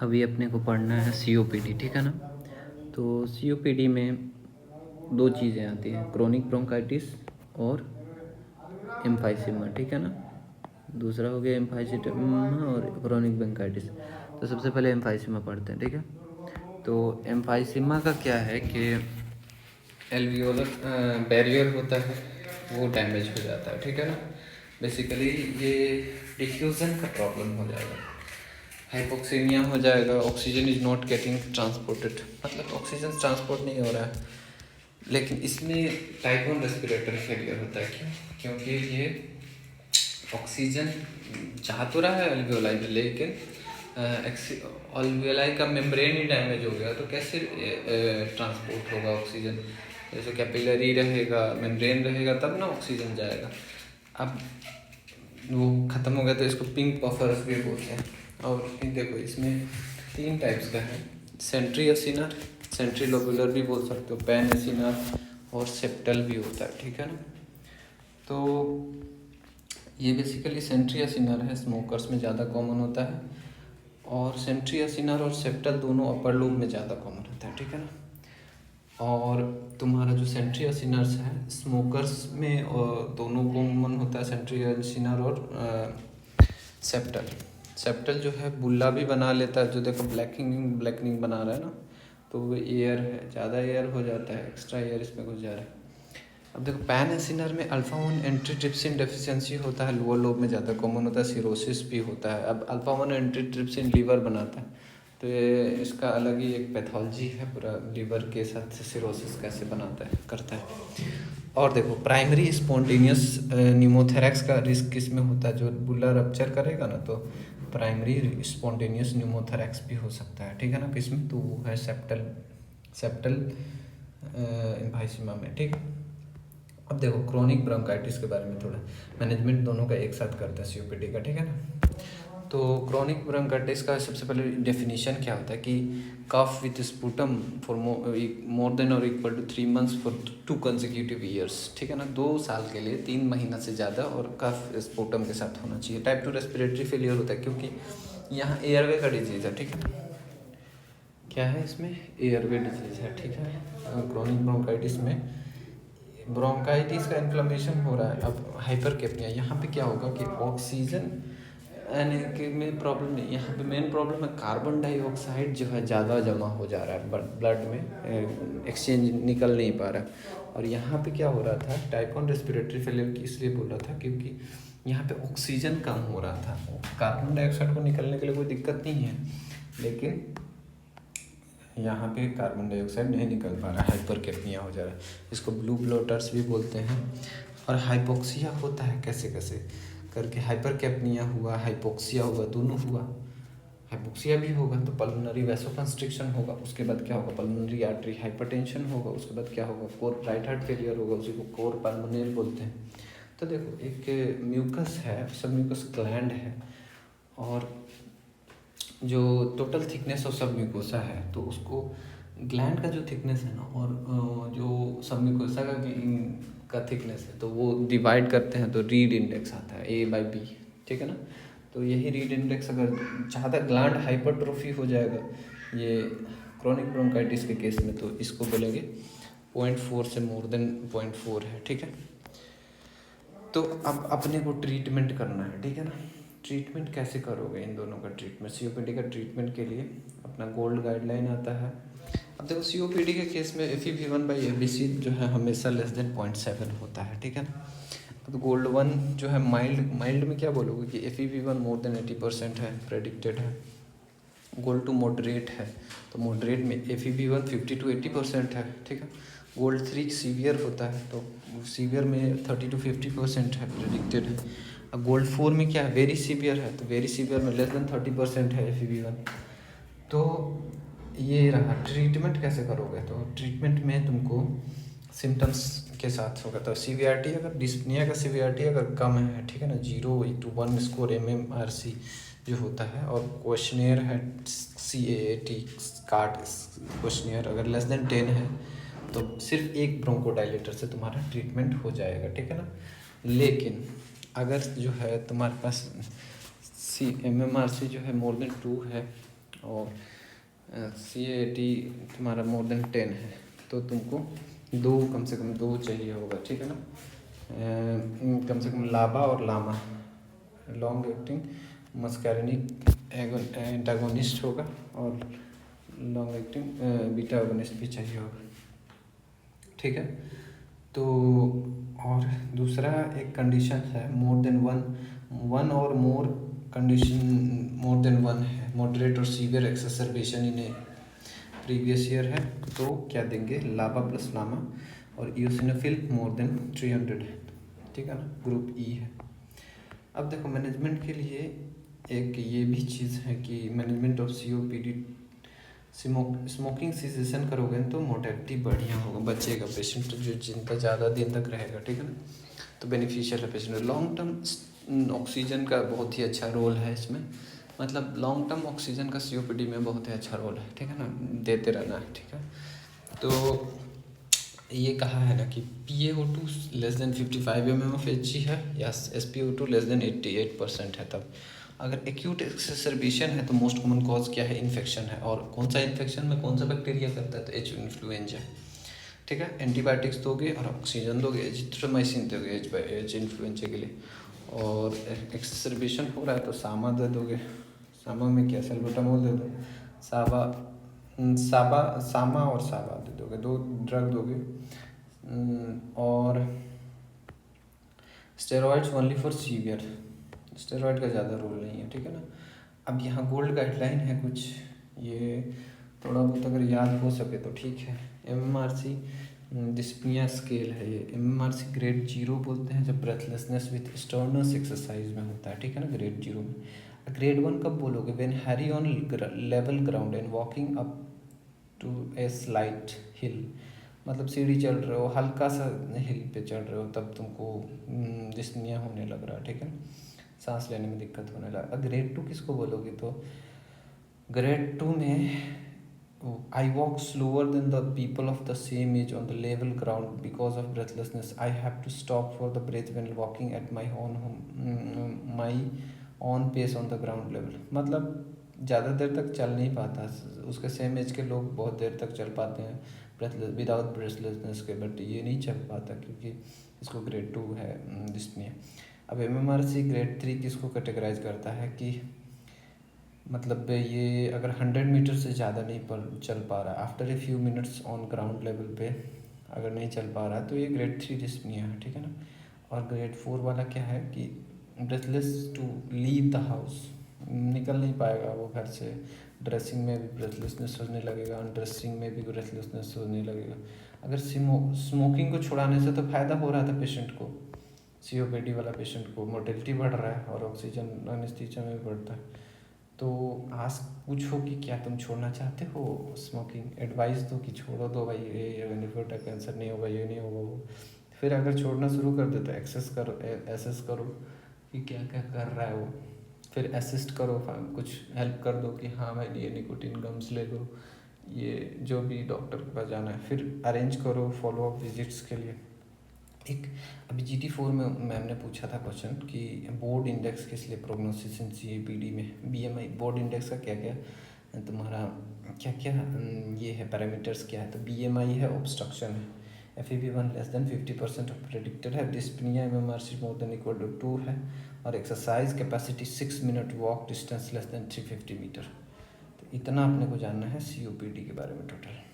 अभी अपने को पढ़ना है COPD, ठीक है ना। तो COPD में दो चीज़ें आती हैं, क्रोनिक ब्रोंकाइटिस और एम्फाइसीमा, ठीक है ना। दूसरा हो गया एम्फाइसीमा और क्रोनिक ब्रोंकाइटिस। तो सबसे पहले एम्फाइसीमा पढ़ते हैं, ठीक है। तो एम्फाइसीमा का क्या है कि एल्वियोलर बैरियर होता है वो डैमेज हो जाता है, ठीक है ना। बेसिकली ये डिफ्यूज़न का प्रॉब्लम हो जाएगा, हाइपोक्सीमिया हो जाएगा, oxygen is not getting transported, मतलब ऑक्सीजन ट्रांसपोर्ट नहीं हो रहा है। लेकिन इसमें टाइप 1 रेस्पिरेटरी फेलियर होता है। क्यों? क्योंकि ये ऑक्सीजन जा तो रहा है अल्वियोलाई में, लेकिन अल्वियोलाई का मेम्ब्रेन ही डैमेज हो गया, तो कैसे ट्रांसपोर्ट होगा ऑक्सीजन। जैसे कैपिलरी रहेगा, मेम्ब्रेन रहेगा, तब ना ऑक्सीजन जाएगा। अब वो ख़त्म हो गया तो इसको पिंक पफर्स भी बोलते हैं। और देखो इसमें 3 टाइप्स का है, सेंट्री एसिनर, सेंट्री लोबुलर भी बोल सकते हो, पैन एसिनर और सेप्टल भी होता है, ठीक है ना। तो ये बेसिकली सेंट्री एसिनर है, स्मोकर्स में ज़्यादा कॉमन होता है, और सेंट्री एसिनर और सेप्टल दोनों अपर लोब में ज़्यादा कॉमन होता है, ठीक है ना। और तुम्हारा जो सेंट्री एसिनर्स है स्मोकर्स में दोनों कॉमन होता है, सेंट्री एसिनर और सेप्टल। सेप्टल जो है बुल्ला भी बना लेता है, जो देखो ब्लैकनिंग बना रहा है ना, तो वो एयर है, ज़्यादा एयर हो जाता है, एक्स्ट्रा एयर इसमें घुस जा रहा है। अब देखो पैन एसिनर में अल्फा 1 एंटीट्रिप्सिन डेफिशिएंसी होता है, लोअर लोब में ज़्यादा कॉमन होता है, सिरोसिस भी होता है। अब अल्फा 1 एंटीट्रिप्सिन लीवर बनाता है, तो ये इसका अलग ही एक पैथोलॉजी है, पूरा लीवर के साथ सिरोसिस कैसे बनाता है करता है। और देखो प्राइमरी स्पॉन्टेनियस न्यूमोथेरैक्स का रिस्क किस में होता है, जो बुल्ला रप्चर करेगा ना, तो प्राइमरी स्पॉन्टेनियस न्यूमोथेरैक्स भी हो सकता है, ठीक है ना, किसमें, तो वो है सेप्टल एम्फाइसीमा में, ठीक। अब देखो क्रोनिक ब्रोंकाइटिस के बारे में थोड़ा मैनेजमेंट दोनों का एक साथ करते हैं COPD का, ठीक है ना। तो क्रोनिक ब्रोंकाइटिस का सबसे पहले डेफिनेशन क्या होता है कि cough with sputum for more than और equal to 3 months for 2 consecutive years, ठीक है ना, 2 साल के लिए 3 महीना से ज़्यादा, और कफ स्पुटम के साथ होना चाहिए। टाइप 2 रेस्पिरेटरी फेलियर होता है क्योंकि यहाँ एयरवे का डिजीज़ है, ठीक है। क्या है इसमें, एयरवे डिजीज़ है, ठीक है। क्रोनिक ब्रोंकाइटिस में ब्रोंकाइटिस का इन्फ्लेमेशन हो रहा है। अब हाइपरकेपनिया, यहाँ पे क्या होगा कि ऑक्सीजन यानी कि में प्रॉब्लम नहीं, यहाँ पे मेन प्रॉब्लम है कार्बन डाइऑक्साइड जो है ज़्यादा जमा हो जा रहा है ब्लड में, एक्सचेंज निकल नहीं पा रहा है। और यहाँ पे क्या हो रहा था, टाइप 1 रेस्पिरेटरी फेलियर की इसलिए बोल रहा था क्योंकि यहाँ पे ऑक्सीजन कम हो रहा था। कार्बन डाइऑक्साइड को निकलने के लिए कोई दिक्कत नहीं है, लेकिन यहाँ पे कार्बन डाइऑक्साइड नहीं निकल पा रहा है, हाइपरकेपनिया हो जा रहा है, इसको ब्लू ब्लोटर्स भी बोलते हैं। और हाइपोक्सिया होता है कैसे कैसे करके, हाइपरकेपनिया हुआ, हाइपोक्सिया हुआ, दोनों हुआ। हाइपोक्सिया भी होगा तो पल्मोनरी वैसोकंस्ट्रिक्शन होगा, उसके बाद क्या होगा, पल्मोनरी आर्टरी हाइपरटेंशन होगा, उसके बाद क्या होगा, कोर राइट हार्ट फेलियर होगा, उसी को कोर पल्मोनरी बोलते हैं। तो देखो एक म्यूकस है, सब म्यूकस ग्लैंड है, और जो टोटल थिकनेस ऑफ सब म्यूकोसा है, तो उसको ग्लैंड का जो थिकनेस है ना, और जो सब म्यूकोसा का थिकनेस है, तो वो डिवाइड करते हैं, तो रीड इंडेक्स आता है A/B, ठीक है ना। तो यही रीड इंडेक्स अगर ज़्यादा ग्लैंड हाइपरट्रोफी हो जाएगा ये क्रोनिक ब्रोंकाइटिस के केस में, तो इसको बोलेंगे 0.4 से मोर देन 0.4 है, ठीक है। तो अब अपने को ट्रीटमेंट करना है, ठीक है ना। ट्रीटमेंट कैसे करोगे इन दोनों का ट्रीटमेंट, COPD का ट्रीटमेंट के लिए अपना गोल्ड गाइडलाइन आता है। अब देखो COPD के केस में FEV1/FVC जो है हमेशा लेस देन 0.7 होता है, ठीक है ना। अब गोल्ड 1 जो है माइल्ड में क्या बोलोगे कि FEV1 मोर देन 80% है, प्रेडिक्टेड है। गोल्ड 2 मॉडरेट है, तो मॉडरेट में FEV1 50 to 80% है, ठीक है। गोल्ड 3 सीवियर होता है, तो सीवियर में 30 to 50% है, प्रेडिक्टेड है। अब गोल्ड 4 में क्या है, वेरी सीवियर है, तो वेरी सीवियर में लेस देन 30% है FEV1। तो ये रहा ट्रीटमेंट कैसे करोगे, तो ट्रीटमेंट में तुमको सिम्टम्स के साथ होगा, तो सीवियरिटी अगर डिस्पनिया का सीवियरिटी अगर कम है, ठीक है ना, 0 to 1 स्कोर MMRC जो होता है, और क्वेश्चनियर है CAAT कार्ड क्वेश्चनियर अगर लेस देन 10 है, तो सिर्फ एक ब्रोंकोडाइलेटर से तुम्हारा ट्रीटमेंट हो जाएगा, ठीक है ना। लेकिन अगर जो है तुम्हारे पास MMRC जो है मोर देन 2 है, और CAT तुम्हारा मोर देन 10 है, तो तुमको दो, कम से कम दो चाहिए होगा, ठीक है ना। कम से कम लाबा और LAMA, long acting muscarinic antagonist होगा, और लॉन्ग एक्टिंग बीटा एगोनिस्ट भी चाहिए होगा, ठीक है। तो और दूसरा एक कंडीशन है मोर देन वन और मोर कंडीशन, मोर देन वन है, मॉडरेट और severe एक्सेसरबेशन in A previous year है, तो क्या देंगे, लाबा प्लस लामा, और इयोसिनोफिल मोर देन 300 है, ठीक है ना, ग्रुप ई है। अब देखो मैनेजमेंट के लिए एक ये भी चीज़ है कि management of COPD, smoking cessation करोगे तो मोर्टेलिटी बढ़िया होगा, बचेगा पेशेंट जो जिनका ज़्यादा दिन तक रहेगा, ठीक है ना, तो बेनिफिशियल है पेशेंट। लॉन्ग टर्म ऑक्सीजन का बहुत ही अच्छा रोल है इसमें, मतलब लॉन्ग टर्म ऑक्सीजन का COPD में बहुत ही अच्छा रोल है, ठीक है ना, देते रहना है, ठीक है। तो ये कहा है ना कि PaO2 लेस देन 55 mmHg है, या SpO2 लेस देन 88% है। तब अगर एक्यूट एक्सेसरबेशन है तो मोस्ट कॉमन कॉज क्या है, इन्फेक्शन है, और कौन सा इन्फेक्शन में कौन सा बैक्टीरिया करता है, तो H इन्फ्लुएंजा, ठीक है। एंटीबायोटिक्स दोगे और ऑक्सीजन दोगे, एजिथ्रोमाइसिन दोगे H इन्फ्लुएंजा के लिए, और एक्सेसरबेशन हो रहा है तो सामा दे दोगे, सामा में क्या, सल्बुटामोल दे दो, साबा सामा और साबा दे दोगे, दो ड्रग दोगे। और steroids only for severe, steroid का ज़्यादा रोल नहीं है, ठीक है ना। अब यहाँ गोल्ड गाइडलाइन है कुछ, ये थोड़ा बहुत अगर याद हो सके तो ठीक है। MMRC डिस्पनिया स्केल है ये, MMRC ग्रेड 0 बोलते हैं जब ब्रेथलेसनेस विथ स्टर्नस एक्सरसाइज में होता है, ठीक है ना, ग्रेड 0 में। ग्रेड 1 कब बोलोगे, when hurry on level ground and walking up to a slight hill, मतलब सीढ़ी चढ़ रहे हो, हल्का सा हिल पे चढ़ रहे हो, तब तुमको डिस्पनिया होने लग रहा है, ठीक है, सांस लेने में दिक्कत होने लगा। ग्रेड 2 किसको बोलोगे, तो ग्रेड 2 में I walk slower than the people of the same age on the level ground because of breathlessness, I have to stop for the breath when walking at my own pace on the ground level, मतलब ज़्यादा देर तक चल नहीं पाता, उसके same as के लोग बहुत देर तक चल पाते हैं ब्रेथलेस विदाउट ब्रेथलेसनेस के, बट ये नहीं चल पाता क्योंकि इसको ग्रेड 2 है डिस्पनिया। अब MMRC ग्रेड 3 किसको कैटेगराइज करता है कि मतलब ये अगर 100 मीटर से ज़्यादा नहीं चल पा रहा, after a few minutes on ground level पे अगर नहीं चल पा रहा, तो ये ग्रेड 3 डिस्पनिया है, ठीक है ना। और ग्रेड 4 वाला क्या है कि breathless to leave the house, निकल नहीं पाएगा वो घर से, ड्रेसिंग में भी ब्रेथलेसनेस होने लगेगा, अनड्रेसिंग में भी ब्रेथलेसनेस होने लगेगा। अगर स्मोकिंग को छुड़ाने से तो फ़ायदा हो रहा था पेशेंट को, COPD वाला पेशेंट को, मोर्टेलिटी बढ़ रहा है और ऑक्सीजन एनेस्थीसिया में भी बढ़ता है। तो आज पूछो कि क्या तुम छोड़ना चाहते हो स्मोकिंग, एडवाइस दो कि छोड़ो दो भाई, ये लिवर का कैंसर नहीं होगा, ये नहीं होगा वो। फिर अगर छोड़ना शुरू कर दे तो एसेस करो कि क्या क्या कर रहा है वो, फिर असिस्ट करो, कुछ हेल्प कर दो कि हाँ भाई ये निकोटीन गम्स ले लो, ये जो भी डॉक्टर के पास जाना है, फिर अरेंज करो फॉलो अप विजिट्स के लिए। एक अभी GT4 में मैम ने पूछा था क्वेश्चन कि बोर्ड इंडेक्स किस लिए प्रोग्नोसिस इन COPD में, BMI बोर्ड इंडेक्स का क्या क्या तुम्हारा क्या क्या ये है पैरामीटर्स क्या है, तो BMI है, ऑब्स्ट्रक्शन है, FEV1 less than 50% of predicted है, dyspnoea MMRC more than equal to 2 है, और exercise capacity 6 minute, walk distance less than 350 metre. तो इतना अपने को जानना है COPD के बारे में टोटल।